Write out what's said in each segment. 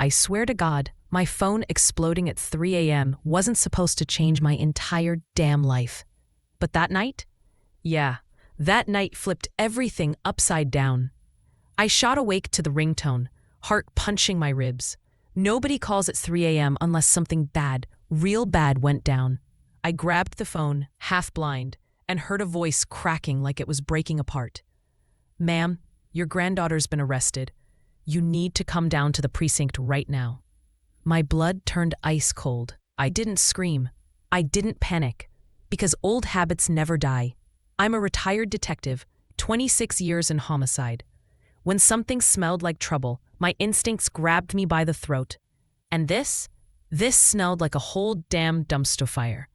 I swear to God, my phone exploding at 3 a.m. wasn't supposed to change my entire damn life. But that night? Yeah, that night flipped everything upside down. I shot awake to the ringtone, heart punching my ribs. Nobody calls at 3 a.m. unless something bad, real bad went down. I grabbed the phone, half blind, and heard a voice cracking like it was breaking apart. "Ma'am, your granddaughter's been arrested. You need to come down to the precinct right now." My blood turned ice cold. I didn't scream. I didn't panic. Because old habits never die. I'm a retired detective, 26 years in homicide. When something smelled like trouble, my instincts grabbed me by the throat. And this smelled like a whole damn dumpster fire.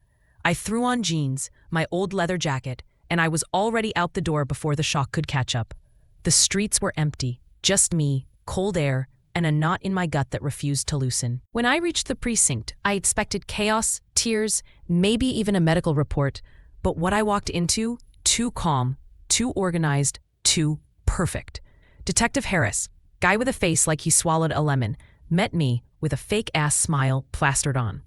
I threw on jeans, my old leather jacket, and I was already out the door before the shock could catch up. The streets were empty, just me, cold air, and a knot in my gut that refused to loosen. When I reached the precinct, I expected chaos, tears, maybe even a medical report, but what I walked into, too calm, too organized, too perfect. Detective Harris, guy with a face like he swallowed a lemon, met me with a fake-ass smile plastered on.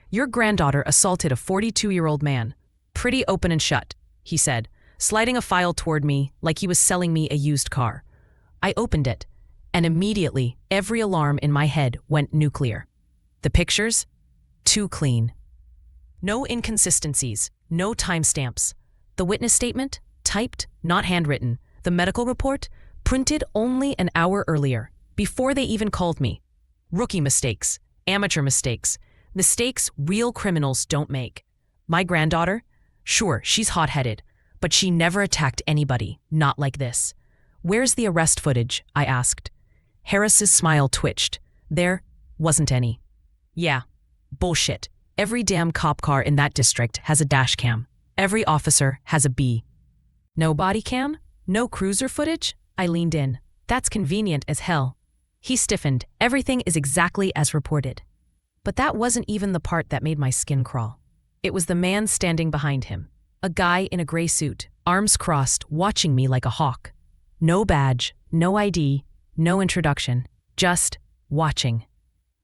"Your granddaughter assaulted a 42-year-old man. Pretty open and shut," he said, sliding a file toward me like he was selling me a used car. I opened it, and immediately every alarm in my head went nuclear. The pictures? Too clean. No inconsistencies, no timestamps. The witness statement? Typed, not handwritten. The medical report? Printed only an hour earlier, before they even called me. Rookie mistakes, amateur mistakes, mistakes real criminals don't make. My granddaughter? Sure, she's hot-headed, but she never attacked anybody, not like this. "Where's the arrest footage?" I asked. Harris's smile twitched. There wasn't any. "Yeah, bullshit. Every damn cop car in that district has a dash cam. Every officer has a B." "No body cam? No cruiser footage?" I leaned in. "That's convenient as hell." He stiffened. "Everything is exactly as reported." But that wasn't even the part that made my skin crawl. It was the man standing behind him. A guy in a gray suit, arms crossed, watching me like a hawk. No badge, no ID, no introduction, just watching.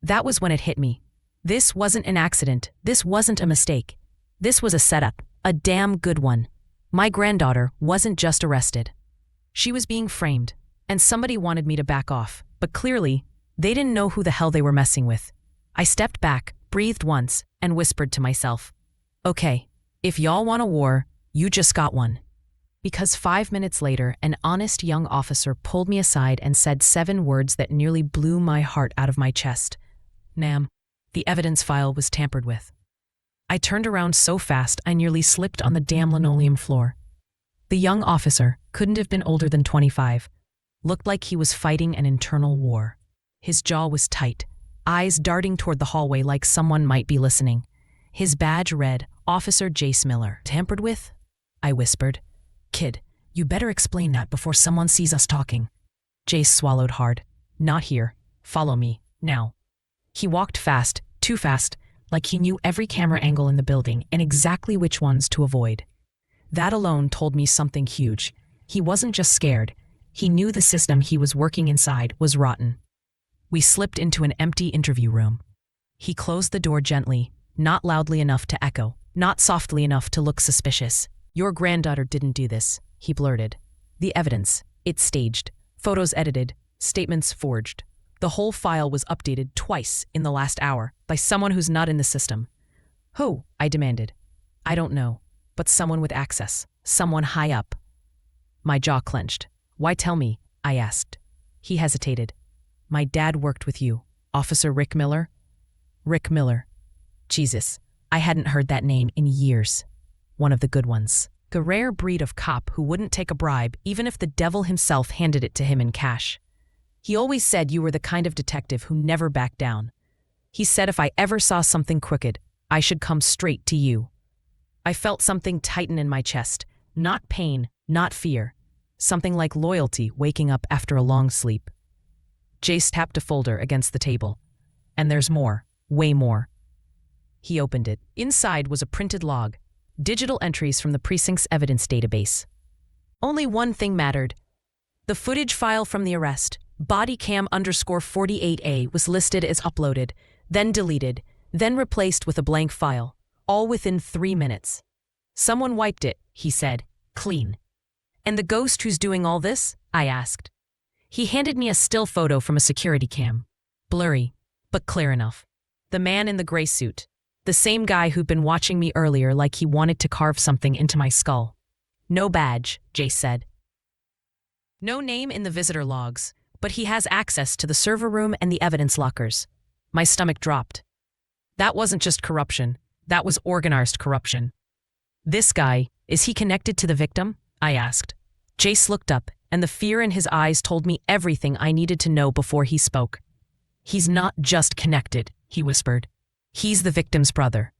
That was when it hit me. This wasn't an accident. This wasn't a mistake. This was a setup, a damn good one. My granddaughter wasn't just arrested. She was being framed, and somebody wanted me to back off, but clearly, they didn't know who the hell they were messing with. I stepped back, breathed once, and whispered to myself, "Okay, if y'all want a war, you just got one." Because 5 minutes later, an honest young officer pulled me aside and said 7 words that nearly blew my heart out of my chest. "Ma'am, the evidence file was tampered with." I turned around so fast I nearly slipped on the damn linoleum floor. The young officer couldn't have been older than 25. Looked like he was fighting an internal war. His jaw was tight, eyes darting toward the hallway like someone might be listening. His badge read, "Officer Jace Miller." "Tampered with?" I whispered. "Kid, you better explain that before someone sees us talking." Jace swallowed hard. "Not here. Follow me, now." He walked fast, too fast, like he knew every camera angle in the building and exactly which ones to avoid. That alone told me something huge. He wasn't just scared. He knew the system he was working inside was rotten. We slipped into an empty interview room. He closed the door gently, not loudly enough to echo, not softly enough to look suspicious. "Your granddaughter didn't do this," he blurted. "The evidence, it's staged, photos edited, statements forged. The whole file was updated twice in the last hour by someone who's not in the system." "Who?" I demanded. "I don't know, but someone with access, someone high up." My jaw clenched. "Why tell me?" I asked. He hesitated. "My dad worked with you, Officer Rick Miller." Rick Miller. Jesus, I hadn't heard that name in years. One of the good ones. A rare breed of cop who wouldn't take a bribe even if the devil himself handed it to him in cash. He always said you were the kind of detective who never backed down. He said if I ever saw something crooked, I should come straight to you. I felt something tighten in my chest. Not pain, not fear. Something like loyalty waking up after a long sleep. Jace tapped a folder against the table. "And there's more, way more." He opened it. Inside was a printed log, digital entries from the precinct's evidence database. Only one thing mattered. The footage file from the arrest. Bodycam_48A was listed as uploaded, then deleted, then replaced with a blank file, all within 3 minutes. Someone wiped it, he said. Clean. And the ghost who's doing all this? I asked. He handed me a still photo from a security cam. Blurry, but clear enough. The man in the gray suit. The same guy who'd been watching me earlier like he wanted to carve something into my skull. No badge, Jace said. No name in the visitor logs, but he has access to the server room and the evidence lockers. My stomach dropped. That wasn't just corruption. That was organized corruption. This guy, is he connected to the victim? I asked. Jace looked up, and the fear in his eyes told me everything I needed to know before he spoke. He's not just connected, he whispered. He's the victim's brother.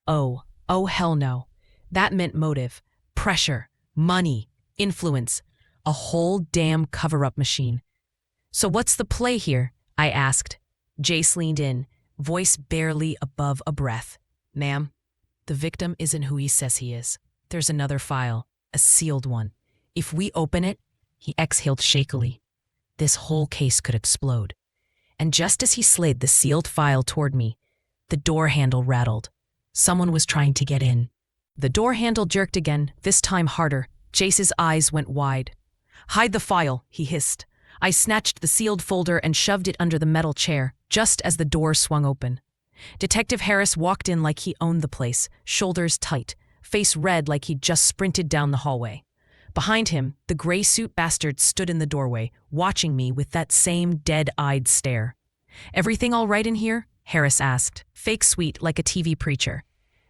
Oh hell no. That meant motive, pressure, money, influence, a whole damn cover-up machine. So what's the play here? I asked. Jace leaned in, voice barely above a breath. Ma'am, the victim isn't who he says he is. There's another file, a sealed one. If we open it, he exhaled shakily. This whole case could explode. And just as he slid the sealed file toward me, the door handle rattled. Someone was trying to get in. The door handle jerked again, this time harder. Jace's eyes went wide. Hide the file, he hissed. I snatched the sealed folder and shoved it under the metal chair, just as the door swung open. Detective Harris walked in like he owned the place, shoulders tight, face red like he'd just sprinted down the hallway. Behind him, the gray suit bastard stood in the doorway, watching me with that same dead-eyed stare. Everything all right in here? Harris asked, fake sweet like a TV preacher.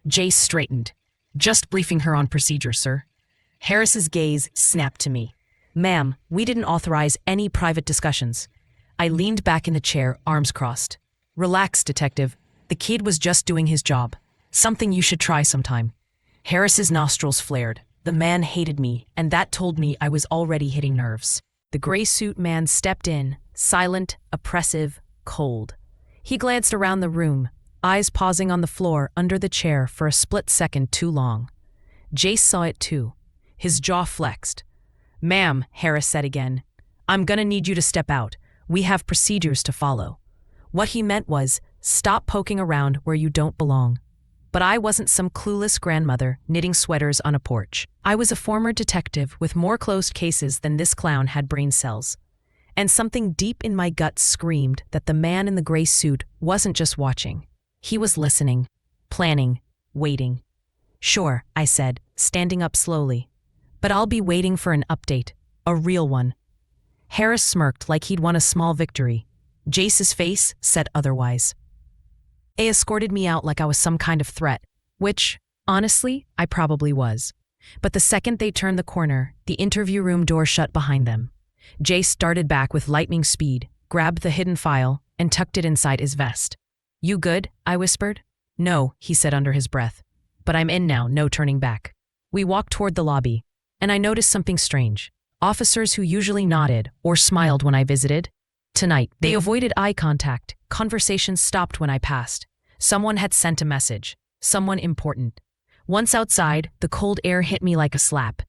Jace straightened. Just briefing her on procedure, sir. Harris's gaze snapped to me. Ma'am, we didn't authorize any private discussions. I leaned back in the chair, arms crossed. Relax, detective. The kid was just doing his job. Something you should try sometime. Harris's nostrils flared. The man hated me, and that told me I was already hitting nerves. The gray suit man stepped in, silent, oppressive, cold. He glanced around the room, eyes pausing on the floor under the chair for a split second too long. Jace saw it too. His jaw flexed. Ma'am, Harris said again, I'm gonna need you to step out. We have procedures to follow. What he meant was, stop poking around where you don't belong. But I wasn't some clueless grandmother knitting sweaters on a porch. I was a former detective with more closed cases than this clown had brain cells. And something deep in my gut screamed that the man in the gray suit wasn't just watching. He was listening, planning, waiting. Sure, I said, standing up slowly. But I'll be waiting for an update, a real one. Harris smirked like he'd won a small victory. Jace's face said otherwise. They escorted me out like I was some kind of threat, which, honestly, I probably was. But the second they turned the corner, the interview room door shut behind them. Jace darted back with lightning speed, grabbed the hidden file, and tucked it inside his vest. You good? I whispered. No, he said under his breath. But I'm in now, no turning back. We walked toward the lobby, and I noticed something strange. Officers who usually nodded or smiled when I visited. Tonight, they avoided eye contact. Conversations stopped when I passed. Someone had sent a message. Someone important. Once outside, the cold air hit me like a slap.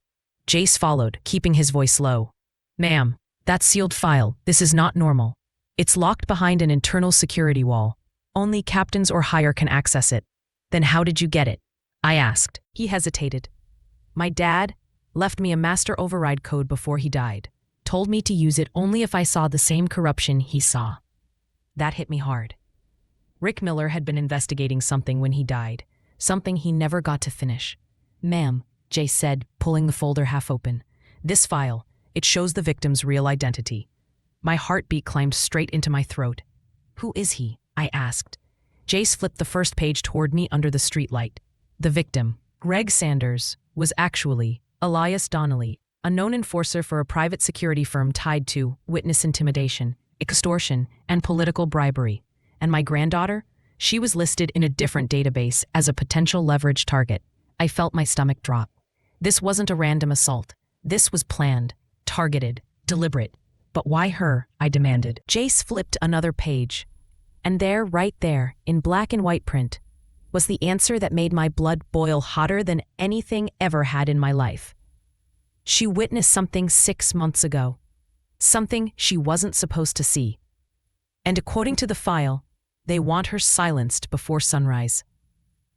Jace followed, keeping his voice low. Ma'am, that sealed file, this is not normal. It's locked behind an internal security wall. Only captains or higher can access it. Then how did you get it? I asked. He hesitated. My dad left me a master override code before he died. Told me to use it only if I saw the same corruption he saw. That hit me hard. Rick Miller had been investigating something when he died, something he never got to finish. Ma'am, Jace said, pulling the folder half open. This file, it shows the victim's real identity. My heartbeat climbed straight into my throat. Who is he? I asked. Jace flipped the first page toward me under the streetlight. The victim, Greg Sanders, was actually Elias Donnelly, a known enforcer for a private security firm tied to witness intimidation, extortion, and political bribery. And my granddaughter? She was listed in a different database as a potential leverage target. I felt my stomach drop. This wasn't a random assault. This was planned, targeted, deliberate. But why her? I demanded. Jace flipped another page. And there, right there, in black and white print, was the answer that made my blood boil hotter than anything ever had in my life. She witnessed something 6 months ago. something she wasn't supposed to see. And according to the file, they want her silenced before sunrise.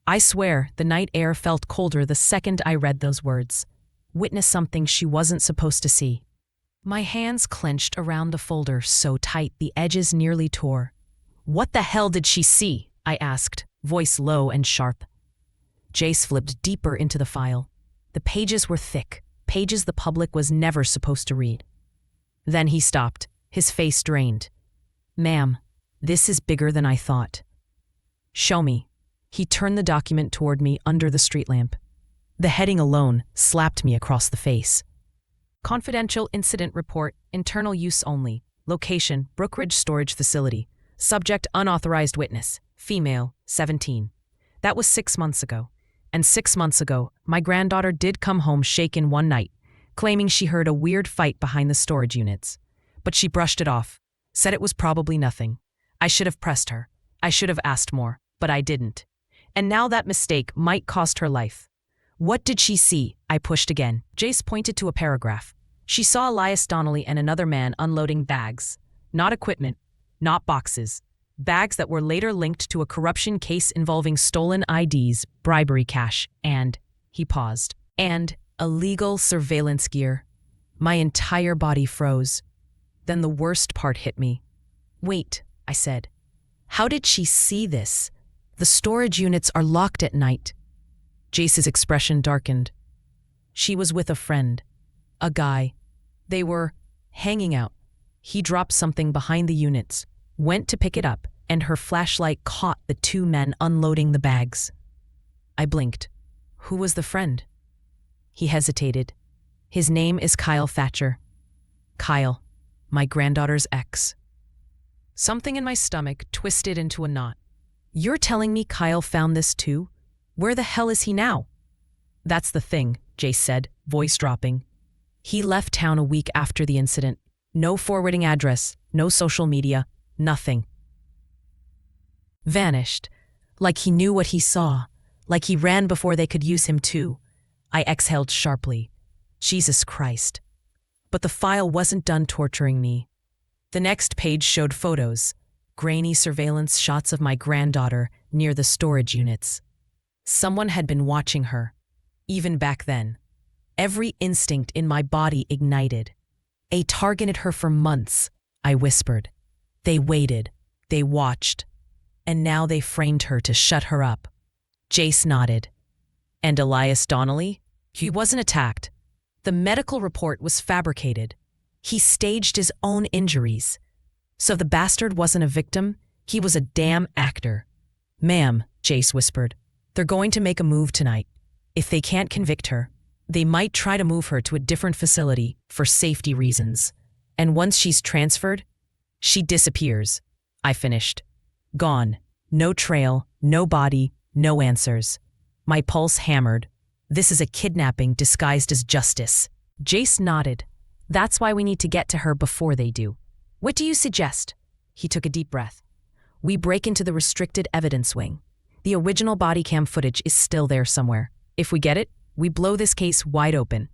I swear the night air felt colder the second I read those words. Witness something she wasn't supposed to see. My hands clenched around the folder so tight the edges nearly tore. What the hell did she see? I asked, voice low and sharp. Jace flipped deeper into the file. The pages were thick, pages the public was never supposed to read. Then he stopped, his face drained. Ma'am, this is bigger than I thought. Show me. He turned the document toward me under the street lamp. The heading alone slapped me across the face. Confidential Incident Report, Internal Use Only. Location, Brookridge Storage Facility. Subject, Unauthorized Witness. Female, 17. That was 6 months ago. And 6 months ago, my granddaughter did come home shaken one night, claiming she heard a weird fight behind the storage units. But she brushed it off, said it was probably nothing. I should have pressed her. I should have asked more, but I didn't. And now that mistake might cost her life. What did she see? I pushed again. Jace pointed to a paragraph. She saw Elias Donnelly and another man unloading bags. Not equipment, not boxes. Bags that were later linked to a corruption case involving stolen IDs, bribery cash, and, he paused, and illegal surveillance gear. My entire body froze. Then the worst part hit me. Wait, I said. How did she see this? The storage units are locked at night. Jace's expression darkened. She was with a friend. A guy. They were hanging out. He dropped something behind the units, went to pick it up, and her flashlight caught the two men unloading the bags. I blinked. Who was the friend? He hesitated. His name is Kyle Thatcher. Kyle, my granddaughter's ex. Something in my stomach twisted into a knot. You're telling me Kyle found this too? Where the hell is he now? That's the thing, Jace said, voice dropping. He left town a week after the incident. No forwarding address, no social media, nothing. Vanished. Like he knew what he saw. Like he ran before they could use him too. I exhaled sharply. Jesus Christ. But the file wasn't done torturing me. The next page showed photos, grainy surveillance shots of my granddaughter near the storage units. Someone had been watching her, even back then. Every instinct in my body ignited. They targeted her for months, I whispered. They waited. They watched. And now they framed her to shut her up. Jace nodded. And Elias Donnelly? He wasn't attacked. The medical report was fabricated. He staged his own injuries. So the bastard wasn't a victim, he was a damn actor. Ma'am, Jace whispered, they're going to make a move tonight. If they can't convict her, they might try to move her to a different facility for safety reasons. And once she's transferred, she disappears. I finished. Gone. No trail, no body, no answers. My pulse hammered. This is a kidnapping disguised as justice. Jace nodded. That's why we need to get to her before they do. What do you suggest? He took a deep breath. We break into the restricted evidence wing. The original Bodycam footage is still there somewhere. If we get it, we blow this case wide open.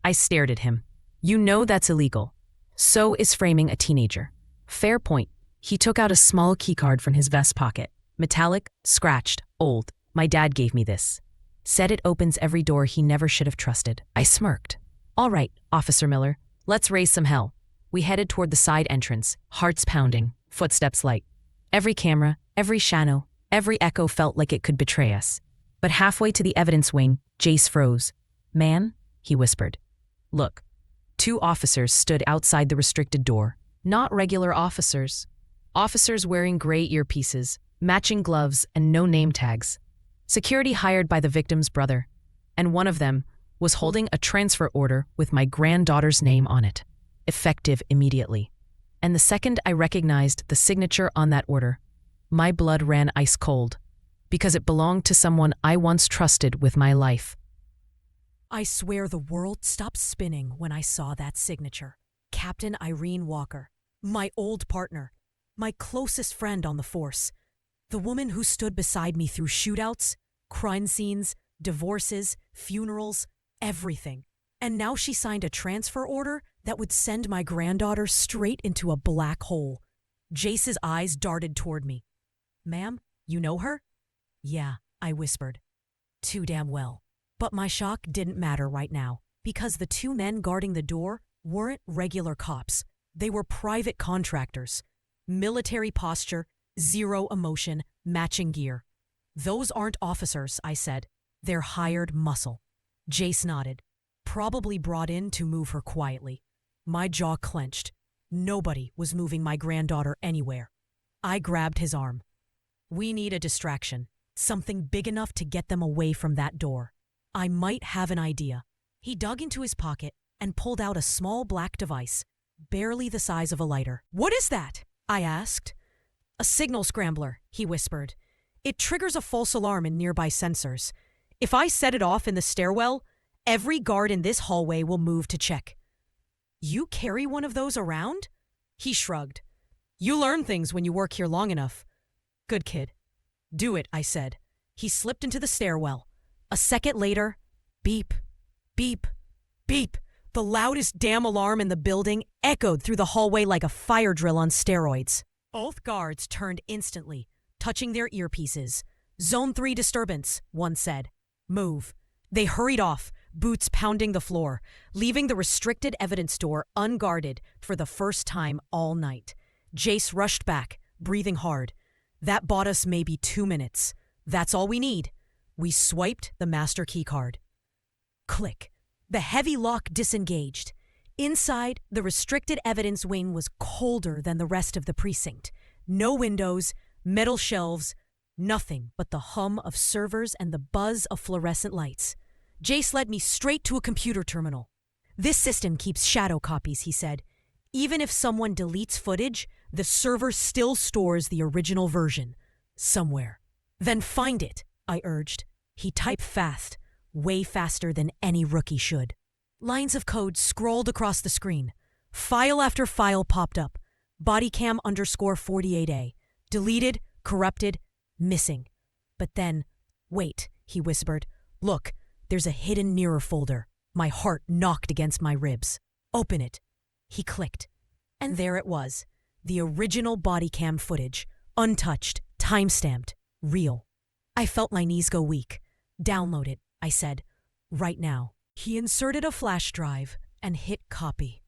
I stared at him. You know that's illegal. So is framing a teenager. Fair point. He took out a small keycard from his vest pocket. Metallic, scratched, old. My dad gave me this. Said it opens every door he never should have trusted. I smirked. All right, Officer Miller. Let's raise some hell. We headed toward the side entrance, hearts pounding, footsteps light. Every camera, every shadow, every echo felt like it could betray us. But halfway to the evidence wing, Jace froze. Man, he whispered. Look. 2 officers stood outside the restricted door. Not regular officers. Officers wearing gray earpieces, matching gloves, and no name tags. Security hired by the victim's brother. And one of them was holding a transfer order with my granddaughter's name on it. Effective immediately. And the second I recognized the signature on that order, my blood ran ice cold, because it belonged to someone I once trusted with my life. I swear the world stopped spinning when I saw that signature. Captain Irene Walker, my old partner, my closest friend on the force, the woman who stood beside me through shootouts, crime scenes, divorces, funerals, everything. And now she signed a transfer order that would send my granddaughter straight into a black hole. Jace's eyes darted toward me. "Ma'am, you know her?" "Yeah," I whispered. "Too damn well." But my shock didn't matter right now, because the two men guarding the door weren't regular cops. They were private contractors. Military posture, zero emotion, matching gear. "Those aren't officers," I said. "They're hired muscle." Jace nodded. "Probably brought in to move her quietly." My jaw clenched. Nobody was moving my granddaughter anywhere. I grabbed his arm. "We need a distraction. Something big enough to get them away from that door. I might have an idea." He dug into his pocket and pulled out a small black device, barely the size of a lighter. "What is that?" I asked. "A signal scrambler," he whispered. "It triggers a false alarm in nearby sensors. If I set it off in the stairwell, every guard in this hallway will move to check." "You carry one of those around?" He shrugged. "You learn things when you work here long enough." "Good kid." "Do it," I said. He slipped into the stairwell. A second later, beep, beep, beep. The loudest damn alarm in the building echoed through the hallway like a fire drill on steroids. Both guards turned instantly, touching their earpieces. "Zone 3 disturbance," one said. "Move." They hurried off, boots pounding the floor, leaving the restricted evidence door unguarded for the first time all night. Jace rushed back, breathing hard. "That bought us maybe 2 minutes. That's all we need." We swiped the master key card. Click. The heavy lock disengaged. Inside, the restricted evidence wing was colder than the rest of the precinct. No windows, metal shelves, nothing but the hum of servers and the buzz of fluorescent lights. Jace led me straight to a computer terminal. "This system keeps shadow copies," he said. "Even if someone deletes footage, the server still stores the original version. Somewhere." "Then find it," I urged. He typed fast, way faster than any rookie should. Lines of code scrolled across the screen. File after file popped up. Bodycam _48A. Deleted, corrupted, missing. But then, "Wait," he whispered. "Look, there's a hidden mirror folder." My heart knocked against my ribs. "Open it." He clicked. And there it was. The original Bodycam footage. Untouched, time-stamped, real. I felt my knees go weak. "Download it," I said. "Right now." He inserted a flash drive and hit copy.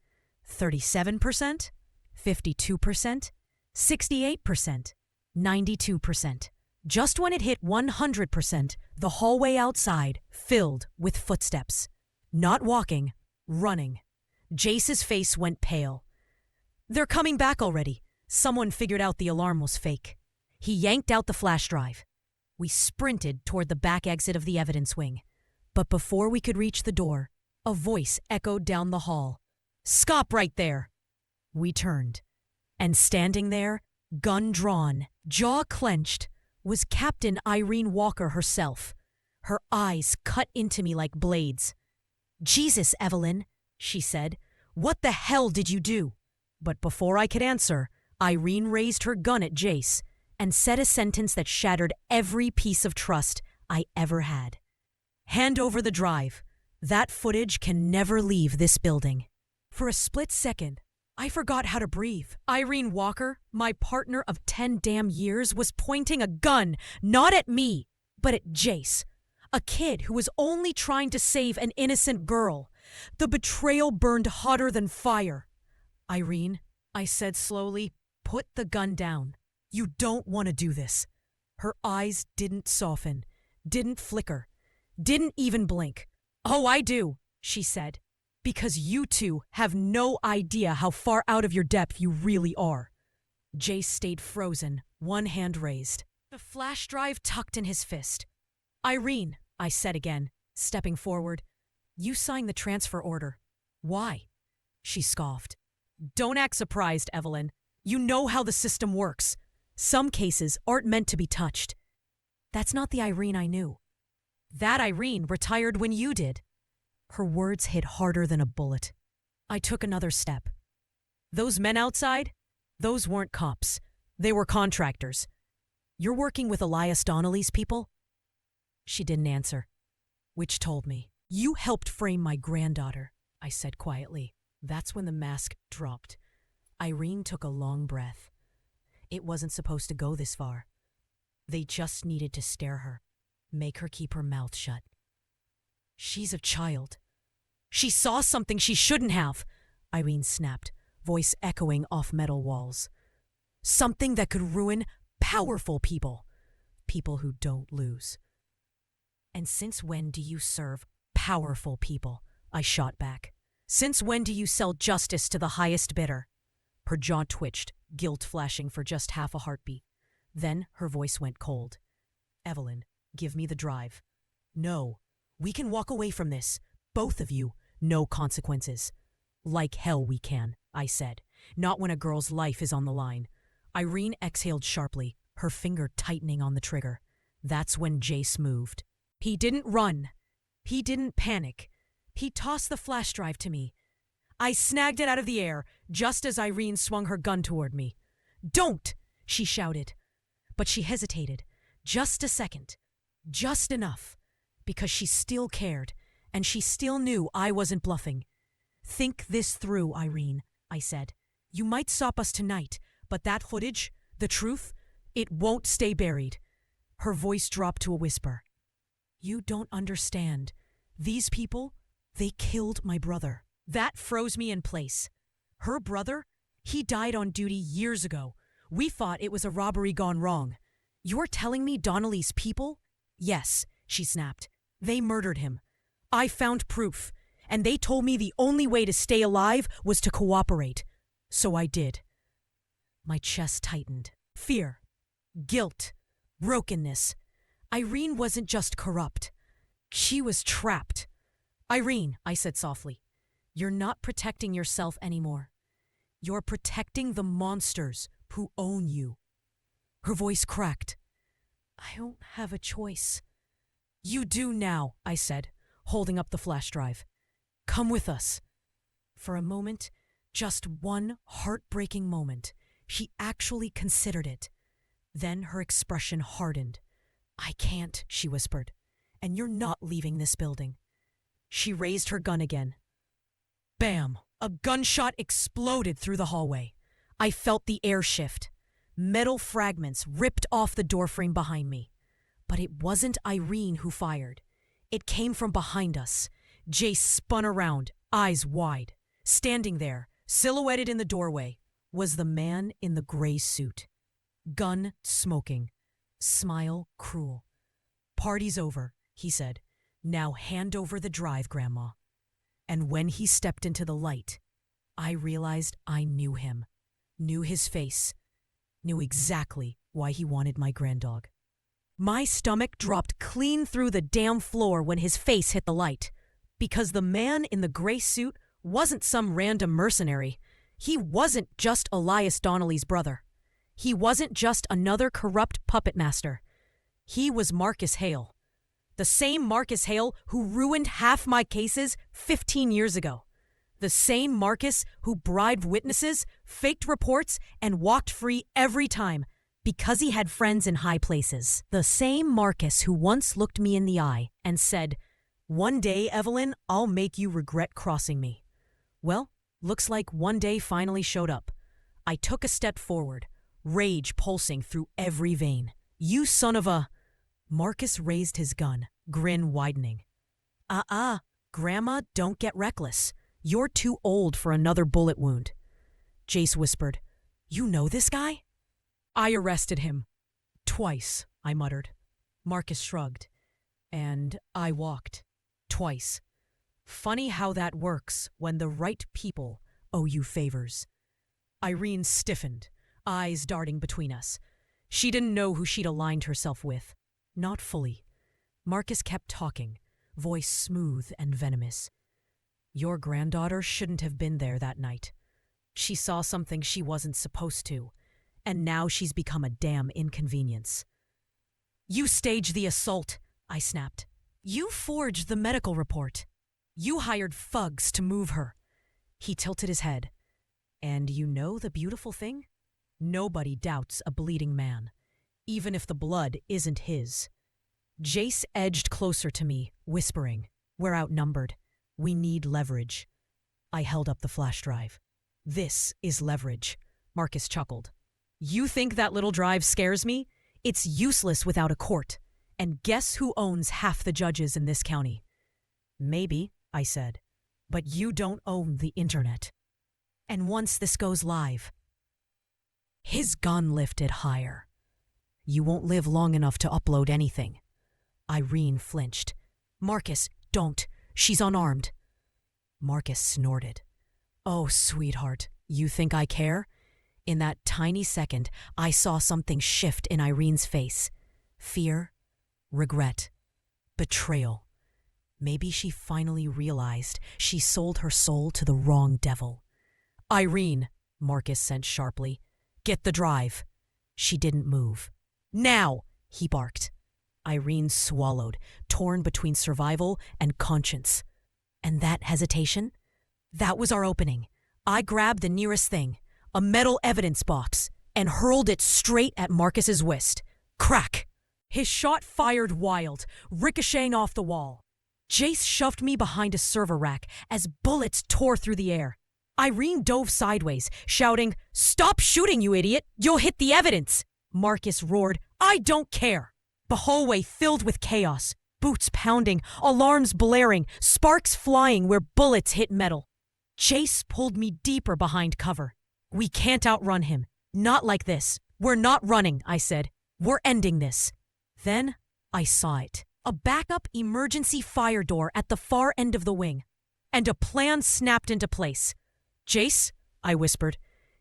37%, 52%, 68%, 92%. Just when it hit 100%, the hallway outside filled with footsteps. Not walking, running. Jace's face went pale. "They're coming back already. Someone figured out the alarm was fake." He yanked out the flash drive. We sprinted toward the back exit of the evidence wing. But before we could reach the door, a voice echoed down the hall. "Stop right there!" We turned. And standing there, gun drawn, jaw clenched, was Captain Irene Walker herself. Her eyes cut into me like blades. "Jesus, Evelyn," she said. "What the hell did you do?" But before I could answer, Irene raised her gun at Jace and said a sentence that shattered every piece of trust I ever had. "Hand over the drive. That footage can never leave this building." For a split second, I forgot how to breathe. Irene Walker, my partner of 10 damn years, was pointing a gun, not at me, but at Jace, a kid who was only trying to save an innocent girl. The betrayal burned hotter than fire. "Irene," I said slowly, "put the gun down. You don't want to do this." Her eyes didn't soften, didn't flicker, didn't even blink. "Oh, I do," she said. "Because you two have no idea how far out of your depth you really are." Jace stayed frozen, one hand raised, the flash drive tucked in his fist. "Irene," I said again, stepping forward, "you signed the transfer order. Why?" She scoffed. "Don't act surprised, Evelyn. You know how the system works. Some cases aren't meant to be touched." "That's not the Irene I knew." "That Irene retired when you did." Her words hit harder than a bullet. I took another step. "Those men outside? Those weren't cops. They were contractors. You're working with Elias Donnelly's people?" She didn't answer, which told me You helped frame my granddaughter, I said quietly. That's when the mask dropped. Irene took a long breath. It wasn't supposed to go this far. They just needed to stare her, make her keep her mouth shut. She's a child. She saw something she shouldn't have, Irene snapped, voice echoing off metal walls. Something that could ruin powerful people. People who don't lose. And since when do you serve powerful people? I shot back. Since when do you sell justice to the highest bidder? Her jaw twitched, guilt flashing for just half a heartbeat. Then her voice went cold. Evelyn, give me the drive. No, we can walk away from this. Both of you. No consequences. Like hell we can, I said. Not when a girl's life is on the line. Irene exhaled sharply, her finger tightening on the trigger. That's when Jace moved. He didn't run. He didn't panic. He tossed the flash drive to me. I snagged it out of the air, just as Irene swung her gun toward me. Don't! She shouted. But she hesitated. Just a second. Just enough. Because she still cared, and she still knew I wasn't bluffing. Think this through, Irene, I said. You might stop us tonight, but that footage, the truth, it won't stay buried. Her voice dropped to a whisper. You don't understand. These people, they killed my brother. That froze me in place. Her brother? He died on duty years ago. We thought it was a robbery gone wrong. You're telling me Donnelly's people? Yes, she snapped. They murdered him. I found proof, and they told me the only way to stay alive was to cooperate. So I did. My chest tightened. Fear. Guilt. Brokenness. Irene wasn't just corrupt. She was trapped. Irene, I said softly, you're not protecting yourself anymore. You're protecting the monsters who own you. Her voice cracked. I don't have a choice. You do now, I said, holding up the flash drive. Come with us. For a moment, just one heartbreaking moment, she actually considered it. Then her expression hardened. I can't, she whispered, and you're not leaving this building. She raised her gun again. Bam! A gunshot exploded through the hallway. I felt the air shift. Metal fragments ripped off the doorframe behind me. But it wasn't Irene who fired. It came from behind us. Jace spun around, eyes wide. Standing there, silhouetted in the doorway, was the man in the gray suit. Gun smoking. Smile cruel. Party's over, he said. Now hand over the drive, Grandma. And when he stepped into the light, I realized I knew him. Knew his face. Knew exactly why he wanted my granddog. My stomach dropped clean through the damn floor when his face hit the light. Because the man in the gray suit wasn't some random mercenary. He wasn't just Elias Donnelly's brother. He wasn't just another corrupt puppet master. He was Marcus Hale. The same Marcus Hale who ruined half my cases 15 years ago. The same Marcus who bribed witnesses, faked reports, and walked free every time because he had friends in high places. The same Marcus who once looked me in the eye and said, "One day, Evelyn, I'll make you regret crossing me." Well, looks like one day finally showed up. I took a step forward, rage pulsing through every vein. You son of a... Marcus raised his gun, grin widening. Grandma, don't get reckless. You're too old for another bullet wound. Jace whispered, You know this guy? I arrested him. Twice, I muttered. Marcus shrugged. And I walked. Twice. Funny how that works when the right people owe you favors. Irene stiffened, eyes darting between us. She didn't know who she'd aligned herself with. Not fully. Marcus kept talking, voice smooth and venomous. Your granddaughter shouldn't have been there that night. She saw something she wasn't supposed to, and now she's become a damn inconvenience. You staged the assault, I snapped. You forged the medical report. You hired thugs to move her. He tilted his head. And you know the beautiful thing? Nobody doubts a bleeding man, even if the blood isn't his. Jace edged closer to me, whispering, We're outnumbered. We need leverage. I held up the flash drive. This is leverage, Marcus chuckled. You think that little drive scares me? It's useless without a court. And guess who owns half the judges in this county? Maybe, I said, but you don't own the internet. And once this goes live... His gun lifted higher. You won't live long enough to upload anything. Irene flinched. Marcus, don't. She's unarmed. Marcus snorted. Oh, sweetheart, you think I care? In that tiny second, I saw something shift in Irene's face. Fear, regret, betrayal. Maybe she finally realized she sold her soul to the wrong devil. Irene, Marcus said sharply, get the drive. She didn't move. Now, he barked. Irene swallowed, torn between survival and conscience. And that hesitation? That was our opening. I grabbed the nearest thing, a metal evidence box, and hurled it straight at Marcus's wrist. Crack! His shot fired wild, ricocheting off the wall. Jace shoved me behind a server rack as bullets tore through the air. Irene dove sideways, shouting, Stop shooting, you idiot! You'll hit the evidence! Marcus roared, I don't care! The hallway filled with chaos, boots pounding, alarms blaring, sparks flying where bullets hit metal. Jace pulled me deeper behind cover. We can't outrun him. Not like this. We're not running, I said. We're ending this. Then I saw it. A backup emergency fire door at the far end of the wing. And a plan snapped into place. Jace, I whispered,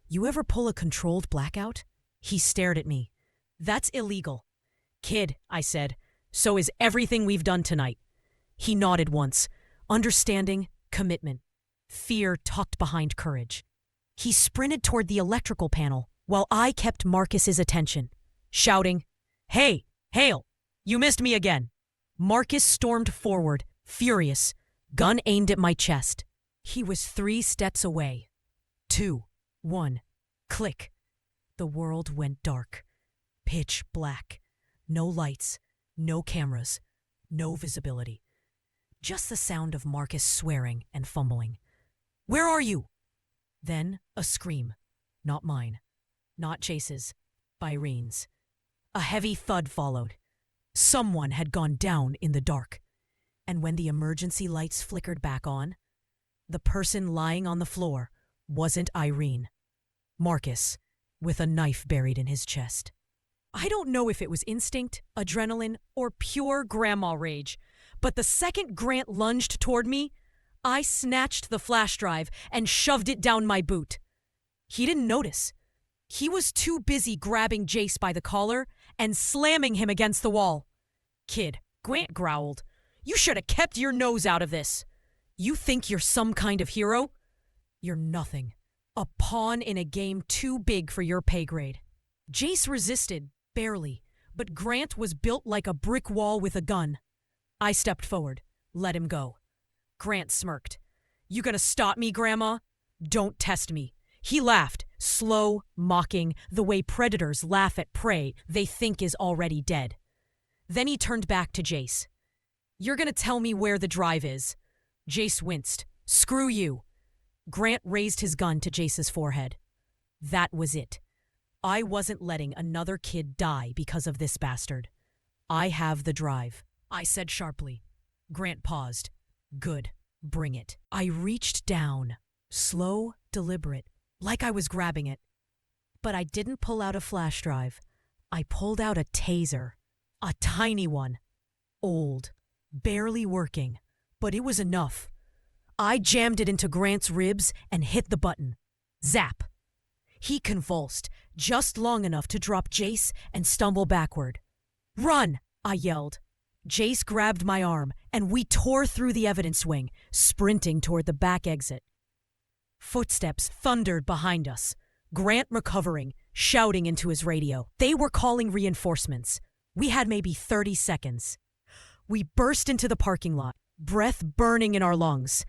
you ever pull a controlled blackout? He stared at me. That's illegal. Kid, I said, so is everything we've done tonight. He nodded once. Understanding, commitment. Fear tucked behind courage. He sprinted toward the electrical panel while I kept Marcus's attention, shouting, Hey, Hale, you missed me again. Marcus stormed forward, furious, gun aimed at my chest. He was 3 steps away. 2, 1, click. The world went dark. Pitch black. No lights, no cameras, no visibility. Just the sound of Marcus swearing and fumbling. Where are you? Then a scream. Not mine. Not Chase's. Irene's. A heavy thud followed. Someone had gone down in the dark. And when the emergency lights flickered back on, the person lying on the floor wasn't Irene. Marcus, with a knife buried in his chest. I don't know if it was instinct, adrenaline, or pure grandma rage, but the second Grant lunged toward me, I snatched the flash drive and shoved it down my boot. He didn't notice. He was too busy grabbing Jace by the collar and slamming him against the wall. Kid, Grant growled, you should have kept your nose out of this. You think you're some kind of hero? You're nothing. A pawn in a game too big for your pay grade. Jace resisted, barely, but Grant was built like a brick wall with a gun. I stepped forward, let him go. Grant smirked. You gonna stop me, Grandma? Don't test me. He laughed, slow, mocking, the way predators laugh at prey they think is already dead. Then he turned back to Jace. You're gonna tell me where the drive is. Jace winced. Screw you. Grant raised his gun to Jace's forehead. That was it. I wasn't letting another kid die because of this bastard. I have the drive, I said sharply. Grant paused. Good. Bring it. I reached down, slow, deliberate, like I was grabbing it. But I didn't pull out a flash drive. I pulled out a taser. A tiny one. Old. Barely working. But it was enough. I jammed it into Grant's ribs and hit the button. Zap. He convulsed, just long enough to drop Jace and stumble backward. Run, I yelled. Jace grabbed my arm, and we tore through the evidence wing, sprinting toward the back exit. Footsteps thundered behind us. Grant recovering, shouting into his radio. They were calling reinforcements. We had maybe 30 seconds. We burst into the parking lot, breath burning in our lungs.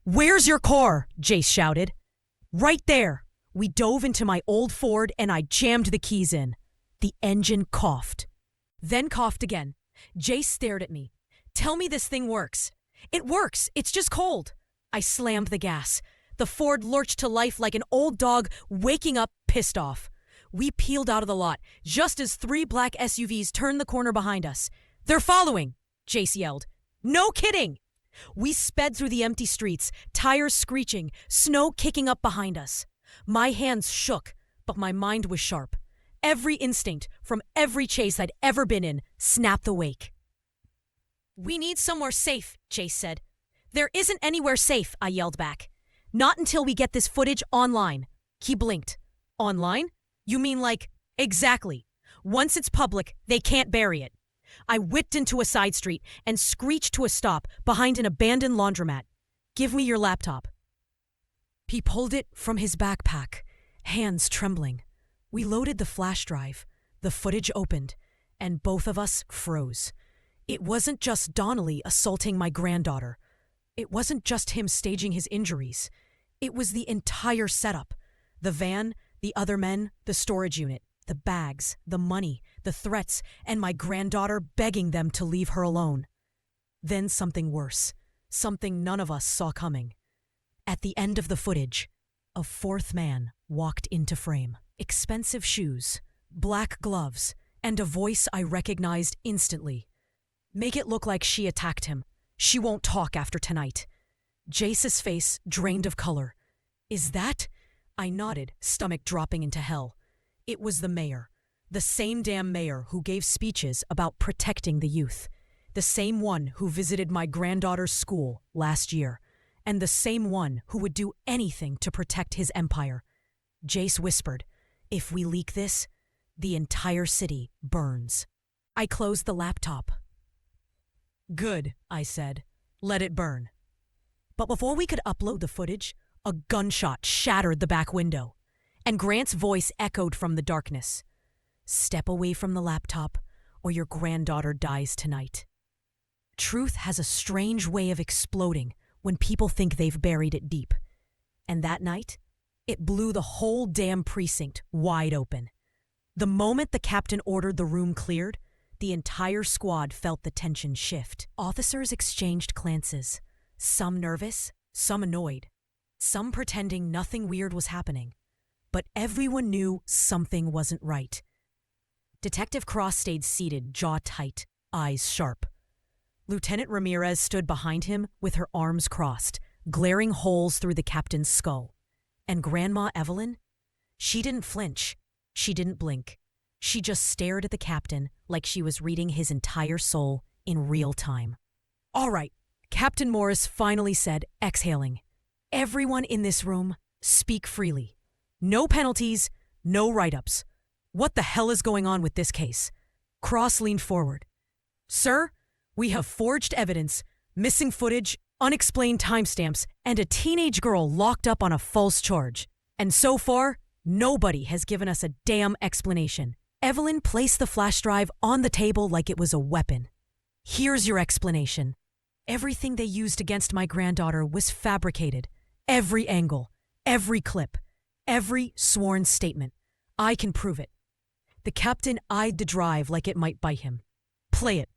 Where's your car? Jace shouted. Right there. We dove into my old Ford and I jammed the keys in. The engine coughed. Then coughed again. Jace stared at me. Tell me this thing works. It works. It's just cold. I slammed the gas. The Ford lurched to life like an old dog waking up pissed off. We peeled out of the lot just as 3 black SUVs turned the corner behind us. "They're following," Jace yelled. "No kidding!" We sped through the empty streets, tires screeching, snow kicking up behind us. My hands shook, but my mind was sharp. Every instinct from every chase I'd ever been in snapped awake. "We need somewhere safe," Jace said. "There isn't anywhere safe," I yelled back. "Not until we get this footage online." He blinked. "Online? You mean like—" "Exactly. Once it's public, they can't bury it." I whipped into a side street and screeched to a stop behind an abandoned laundromat. "Give me your laptop." He pulled it from his backpack, hands trembling. We loaded the flash drive. The footage opened, and both of us froze. It wasn't just Donnelly assaulting my granddaughter. It wasn't just him staging his injuries. It was the entire setup. The van, the other men, the storage unit, the bags, the money, the threats, and my granddaughter begging them to leave her alone. Then something worse, something none of us saw coming. At the end of the footage, a 4th man walked into frame. Expensive shoes, black gloves, and a voice I recognized instantly. "Make it look like she attacked him. She won't talk after tonight." Jace's face drained of color. "Is that?" I nodded, stomach dropping into hell. It was the mayor. The same damn mayor who gave speeches about protecting the youth. The same one who visited my granddaughter's school last year. And the same one who would do anything to protect his empire. Jace whispered, "If we leak this, the entire city burns." I closed the laptop. "Good," I said. "Let it burn." But before we could upload the footage, a gunshot shattered the back window, and Grant's voice echoed from the darkness. "Step away from the laptop, or your granddaughter dies tonight." Truth has a strange way of exploding when people think they've buried it deep. And that night, it blew the whole damn precinct wide open. The moment the captain ordered the room cleared, the entire squad felt the tension shift. Officers exchanged glances, some nervous, some annoyed, some pretending nothing weird was happening. But everyone knew something wasn't right. Detective Cross stayed seated, jaw tight, eyes sharp. Lieutenant Ramirez stood behind him with her arms crossed, glaring holes through the captain's skull. And Grandma Evelyn? She didn't flinch. She didn't blink. She just stared at the captain like she was reading his entire soul in real time. "All right," Captain Morris finally said, exhaling. "Everyone in this room, speak freely. No penalties, no write-ups. What the hell is going on with this case?" Cross leaned forward. "Sir, we have forged evidence, missing footage, unexplained timestamps, and a teenage girl locked up on a false charge. And so far, nobody has given us a damn explanation." Evelyn placed the flash drive on the table like it was a weapon. "Here's your explanation. Everything they used against my granddaughter was fabricated. Every angle, every clip, every sworn statement. I can prove it." The captain eyed the drive like it might bite him. "Play it."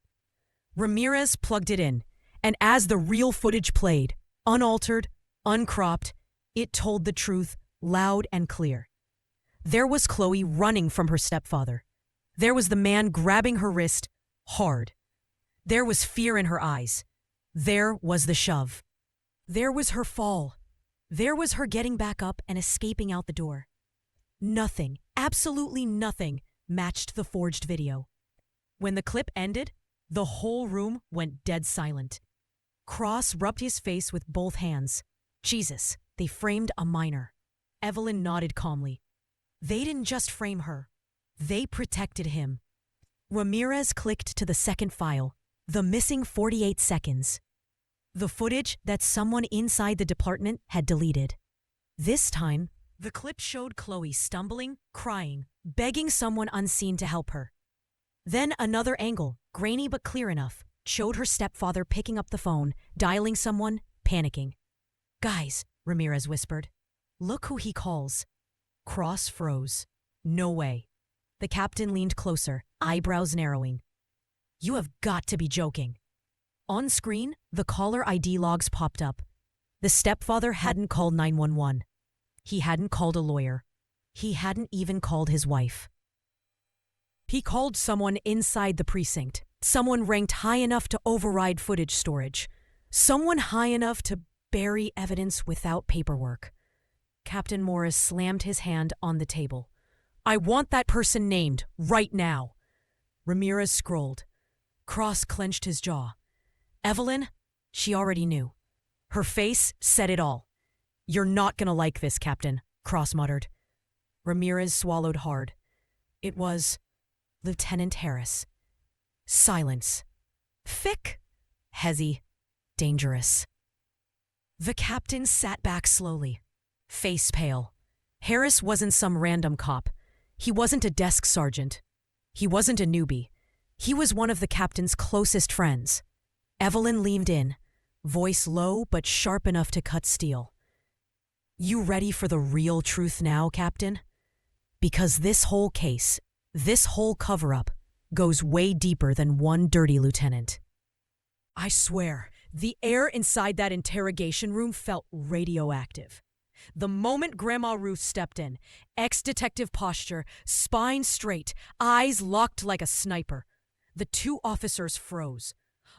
Ramirez plugged it in, and as the real footage played, unaltered, uncropped, it told the truth loud and clear. There was Chloe running from her stepfather. There was the man grabbing her wrist hard. There was fear in her eyes. There was the shove. There was her fall. There was her getting back up and escaping out the door. Nothing, absolutely nothing, matched the forged video. When the clip ended, the whole room went dead silent. Cross rubbed his face with both hands. Jesus, they framed a minor. Evelyn nodded calmly. They didn't just frame her. They protected him. Ramirez clicked to the second file, the missing 48 seconds. The footage that someone inside the department had deleted. This time, the clip showed Chloe stumbling, crying, begging someone unseen to help her. Then another angle, grainy but clear enough, showed her stepfather picking up the phone, dialing someone, panicking. "Guys," Ramirez whispered. "Look who he calls." Cross froze. No way. The captain leaned closer, eyebrows narrowing. "You have got to be joking." On screen, the caller ID logs popped up. The stepfather hadn't called 911. He hadn't called a lawyer. He hadn't even called his wife. He called someone inside the precinct, someone ranked high enough to override footage storage, someone high enough to bury evidence without paperwork. Captain Morris slammed his hand on the table. "I want that person named, right now." Ramirez scrolled. Cross clenched his jaw. Evelyn? She already knew. Her face said it all. "You're not gonna like this, Captain," Cross muttered. Ramirez swallowed hard. It was Lieutenant Harris. Silence. Thick, heavy, dangerous. The captain sat back slowly, face pale. Harris wasn't some random cop. He wasn't a desk sergeant. He wasn't a newbie. He was one of the captain's closest friends. Evelyn leaned in, voice low but sharp enough to cut steel. "You ready for the real truth now, Captain? Because this whole case, this whole cover-up, goes way deeper than one dirty lieutenant." I swear, the air inside that interrogation room felt radioactive. The moment Grandma Ruth stepped in, ex-detective posture, spine straight, eyes locked like a sniper. The two officers froze.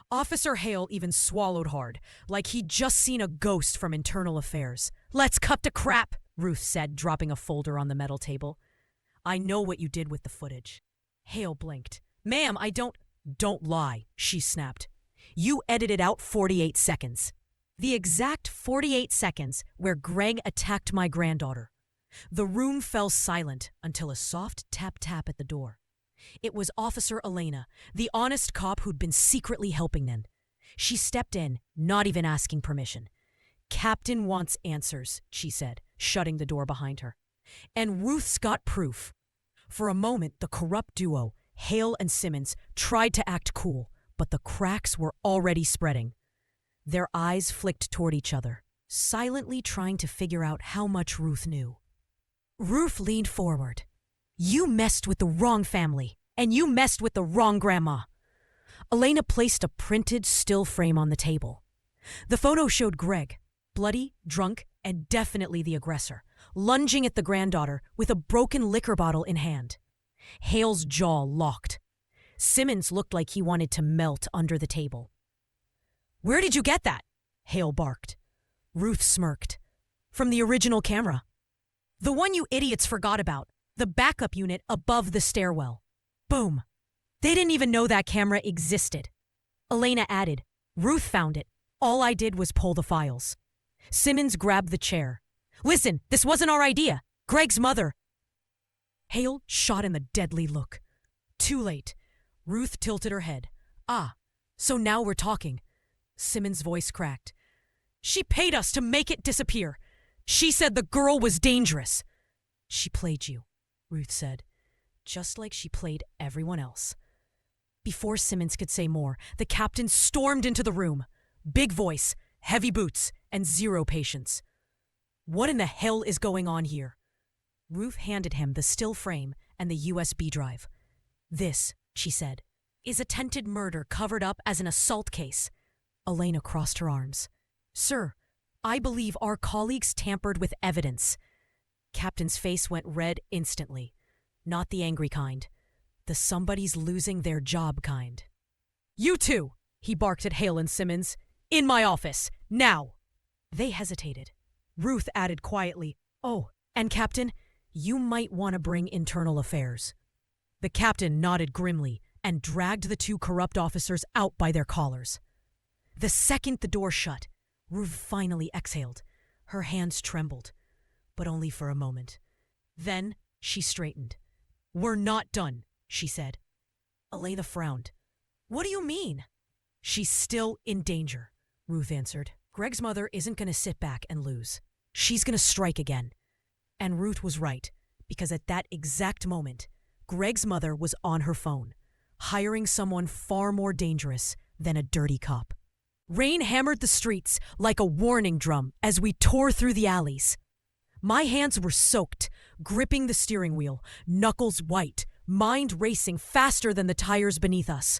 Officer Hale even swallowed hard, like he'd just seen a ghost from Internal Affairs. "Let's cut to crap," Ruth said, dropping a folder on the metal table. "I know what you did with the footage." Hale blinked. "Ma'am, I don't—" "Don't lie," she snapped. "You edited out 48 seconds. The exact 48 seconds where Greg attacked my granddaughter." The room fell silent until a soft tap-tap at the door. It was Officer Elena, the honest cop who'd been secretly helping them. She stepped in, not even asking permission. "Captain wants answers," she said, shutting the door behind her. "And Ruth's got proof." For a moment, the corrupt duo, Hale and Simmons, tried to act cool, but the cracks were already spreading. Their eyes flicked toward each other, silently trying to figure out how much Ruth knew. Ruth leaned forward. "You messed with the wrong family, and you messed with the wrong grandma." Elena placed a printed still frame on the table. The photo showed Greg, bloody, drunk, and definitely the aggressor, lunging at the granddaughter with a broken liquor bottle in hand. Hale's jaw locked. Simmons looked like he wanted to melt under the table. "Where did you get that?" Hale barked. Ruth smirked. "From the original camera. The one you idiots forgot about. The backup unit above the stairwell." Boom. "They didn't even know that camera existed." Elena added, "Ruth found it. All I did was pull the files." Simmons grabbed the chair. "Listen, this wasn't our idea. Greg's mother—" Hale shot him a deadly look. Too late. Ruth tilted her head. "Ah, so now we're talking." Simmons' voice cracked. "She paid us to make it disappear. She said the girl was dangerous." "She played you," Ruth said, "just like she played everyone else." Before Simmons could say more, the captain stormed into the room. Big voice, heavy boots, and zero patience. "What in the hell is going on here?" Ruth handed him the still frame and the USB drive. "This," she said, "is attempted murder covered up as an assault case." Elena crossed her arms. "Sir, I believe our colleagues tampered with evidence." Captain's face went red instantly. Not the angry kind. The somebody's losing their job kind. "You two," he barked at Hale and Simmons. "In my office, now." They hesitated. Ruth added quietly, "Oh, and Captain, you might want to bring Internal Affairs." The captain nodded grimly and dragged the two corrupt officers out by their collars. The second the door shut, Ruth finally exhaled. Her hands trembled, but only for a moment. Then she straightened. "We're not done," she said. Elena frowned. "What do you mean?" "She's still in danger," Ruth answered. "Greg's mother isn't going to sit back and lose. She's going to strike again." And Ruth was right, because at that exact moment, Greg's mother was on her phone, hiring someone far more dangerous than a dirty cop. Rain hammered the streets like a warning drum as we tore through the alleys. My hands were soaked, gripping the steering wheel, knuckles white, mind racing faster than the tires beneath us.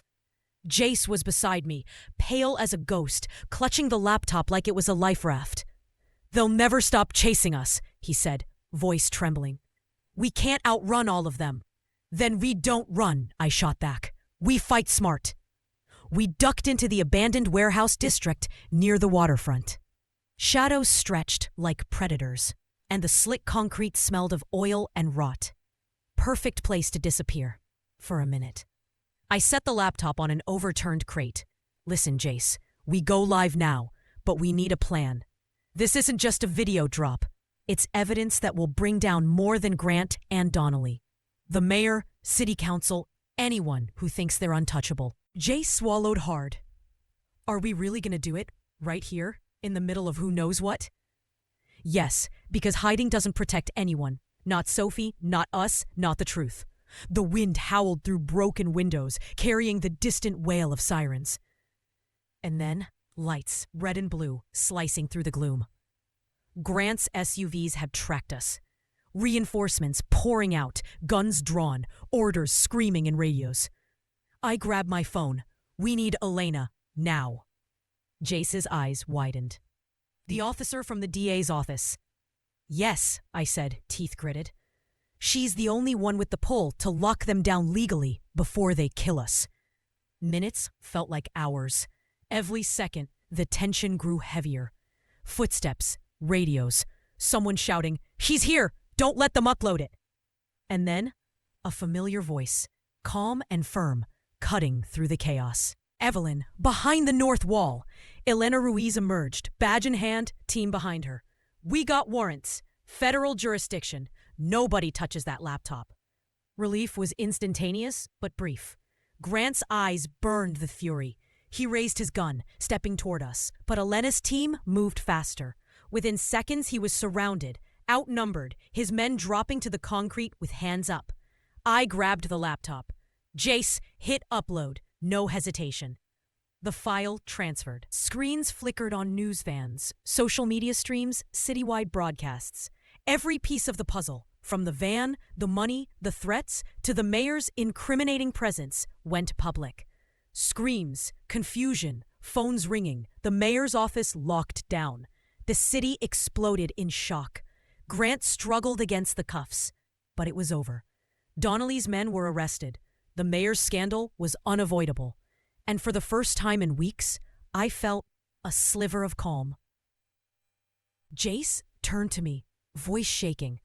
Jace was beside me, pale as a ghost, clutching the laptop like it was a life raft. "They'll never stop chasing us," he said, voice trembling. "We can't outrun all of them." "Then we don't run," I shot back. "We fight smart." We ducked into the abandoned warehouse district near the waterfront. Shadows stretched like predators, and the slick concrete smelled of oil and rot. Perfect place to disappear. For a minute. I set the laptop on an overturned crate. "Listen, Jace, we go live now, but we need a plan. This isn't just a video drop. It's evidence that will bring down more than Grant and Donnelly. The mayor, city council, anyone who thinks they're untouchable." Jace swallowed hard. "Are we really gonna do it? Right here? In the middle of who knows what?" "Yes, because hiding doesn't protect anyone. Not Sophie, not us, not the truth." The wind howled through broken windows, carrying the distant wail of sirens. And then, lights, red and blue, slicing through the gloom. Grant's SUVs had tracked us. Reinforcements pouring out, guns drawn, orders screaming in radios. I grabbed my phone. "We need Elena, now." Jace's eyes widened. "The officer from the DA's office." "Yes," I said, teeth gritted. "She's the only one with the pull to lock them down legally before they kill us." Minutes felt like hours. Every second, the tension grew heavier. Footsteps, radios, someone shouting, "She's here! Don't let them upload it!" And then, a familiar voice, calm and firm, cutting through the chaos. "Evelyn, behind the north wall." Elena Ruiz emerged, badge in hand, team behind her. "We got warrants. Federal jurisdiction. Nobody touches that laptop." Relief was instantaneous, but brief. Grant's eyes burned the fury. He raised his gun, stepping toward us, but Elena's team moved faster. Within seconds, he was surrounded, outnumbered, his men dropping to the concrete with hands up. I grabbed the laptop. "Jace, hit upload." No hesitation. The file transferred. Screens flickered on news vans, social media streams, citywide broadcasts. Every piece of the puzzle, from the van, the money, the threats, to the mayor's incriminating presence, went public. Screams, confusion, phones ringing, the mayor's office locked down. The city exploded in shock. Grant struggled against the cuffs, but it was over. Donnelly's men were arrested. The mayor's scandal was unavoidable. And for the first time in weeks, I felt a sliver of calm. Jace turned to me, voice shaking.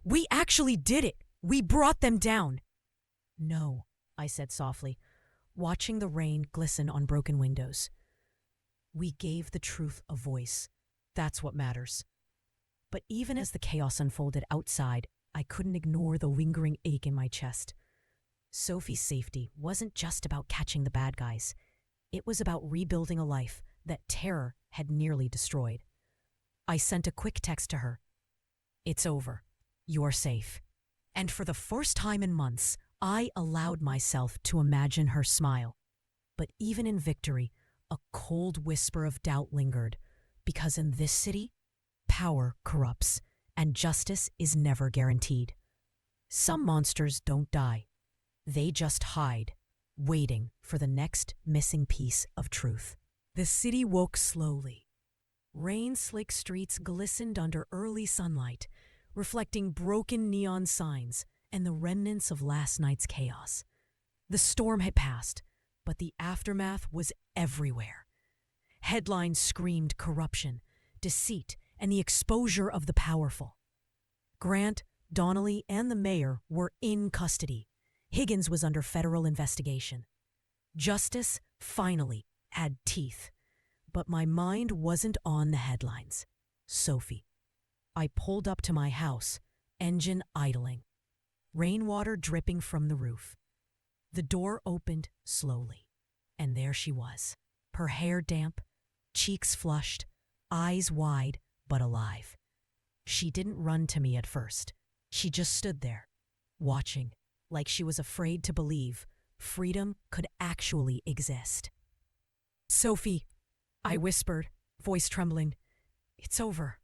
"We actually did it! We brought them down!" "No," I said softly, watching the rain glisten on broken windows. "We gave the truth a voice. That's what matters." But even as the chaos unfolded outside, I couldn't ignore the lingering ache in my chest. Sophie's safety wasn't just about catching the bad guys. It was about rebuilding a life that terror had nearly destroyed. I sent a quick text to her. "It's over. You're safe." And for the first time in months, I allowed myself to imagine her smile. But even in victory, a cold whisper of doubt lingered, because in this city, power corrupts, and justice is never guaranteed. Some monsters don't die. They just hide, waiting for the next missing piece of truth. The city woke slowly. Rain-slick streets glistened under early sunlight, reflecting broken neon signs and the remnants of last night's chaos. The storm had passed, but the aftermath was everywhere. Headlines screamed corruption, deceit, and the exposure of the powerful. Grant, Donnelly, and the mayor were in custody. Higgins was under federal investigation. Justice, finally, had teeth. But my mind wasn't on the headlines. Sophie. I pulled up to my house, engine idling. Rainwater dripping from the roof. The door opened slowly, and there she was. Her hair damp, cheeks flushed, eyes wide but alive. She didn't run to me at first. She just stood there, watching, like she was afraid to believe freedom could actually exist. "Sophie," I whispered, voice trembling. "It's over."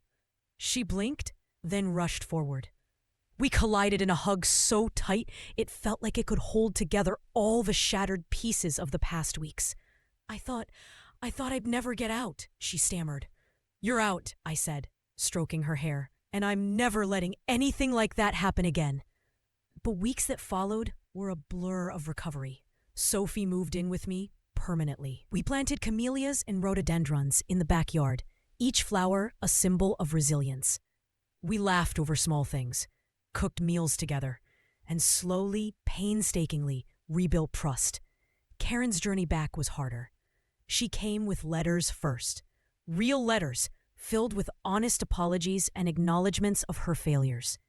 She blinked, then rushed forward. We collided in a hug so tight it felt like it could hold together all the shattered pieces of the past weeks. I thought I'd never get out," she stammered. "You're out," I said, stroking her hair, "and I'm never letting anything like that happen again." But weeks that followed were a blur of recovery. Sophie moved in with me permanently. We planted camellias and rhododendrons in the backyard, each flower a symbol of resilience. We laughed over small things, cooked meals together, and slowly, painstakingly rebuilt trust. Karen's journey back was harder. She came with letters first. Real letters, filled with honest apologies and acknowledgments of her failures.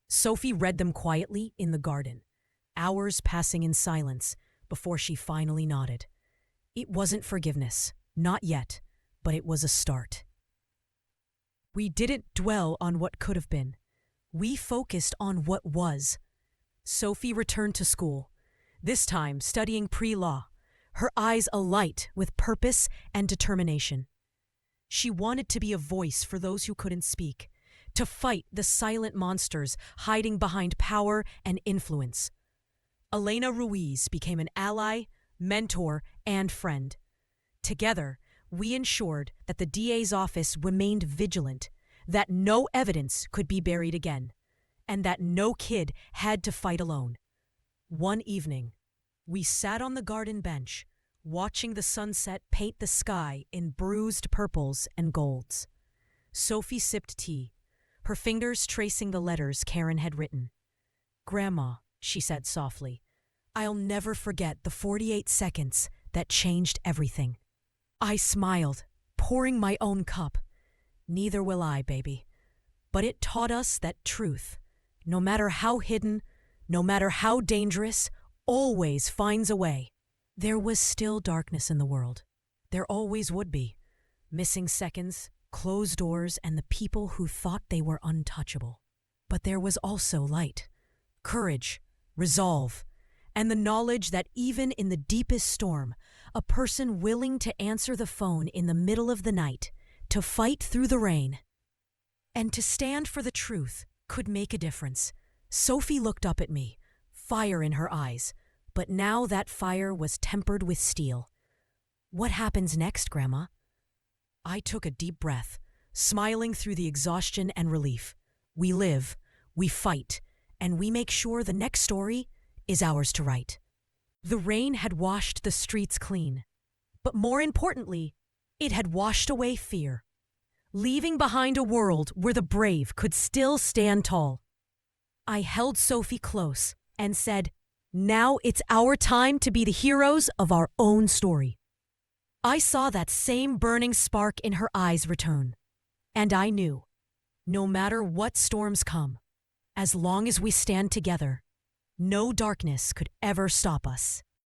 Sophie read them quietly in the garden, hours passing in silence before she finally nodded. It wasn't forgiveness, not yet, but it was a start. We didn't dwell on what could have been. We focused on what was. Sophie returned to school, this time studying pre-law, her eyes alight with purpose and determination. She wanted to be a voice for those who couldn't speak, to fight the silent monsters hiding behind power and influence. Elena Ruiz became an ally, mentor, and friend. Together, we ensured that the DA's office remained vigilant, that no evidence could be buried again, and that no kid had to fight alone. One evening, we sat on the garden bench, watching the sunset paint the sky in bruised purples and golds. Sophie sipped tea, her fingers tracing the letters Karen had written. "Grandma," she said softly, "I'll never forget the 48 seconds that changed everything." I smiled, pouring my own cup. "Neither will I, baby. But it taught us that truth, no matter how hidden, no matter how dangerous, always finds a way." There was still darkness in the world. There always would be. Missing seconds, closed doors, and the people who thought they were untouchable. But there was also light, courage, resolve, and the knowledge that even in the deepest storm, a person willing to answer the phone in the middle of the night, to fight through the rain, and to stand for the truth could make a difference. Sophie looked up at me, fire in her eyes, but now that fire was tempered with steel. "What happens next, Grandma?" I took a deep breath, smiling through the exhaustion and relief. We live, we fight, and we make sure the next story is ours to write. The rain had washed the streets clean, but more importantly, it had washed away fear, leaving behind a world where the brave could still stand tall. I held Sophie close and said, "Now it's our time to be the heroes of our own story." I saw that same burning spark in her eyes return, and I knew, no matter what storms come, as long as we stand together, no darkness could ever stop us.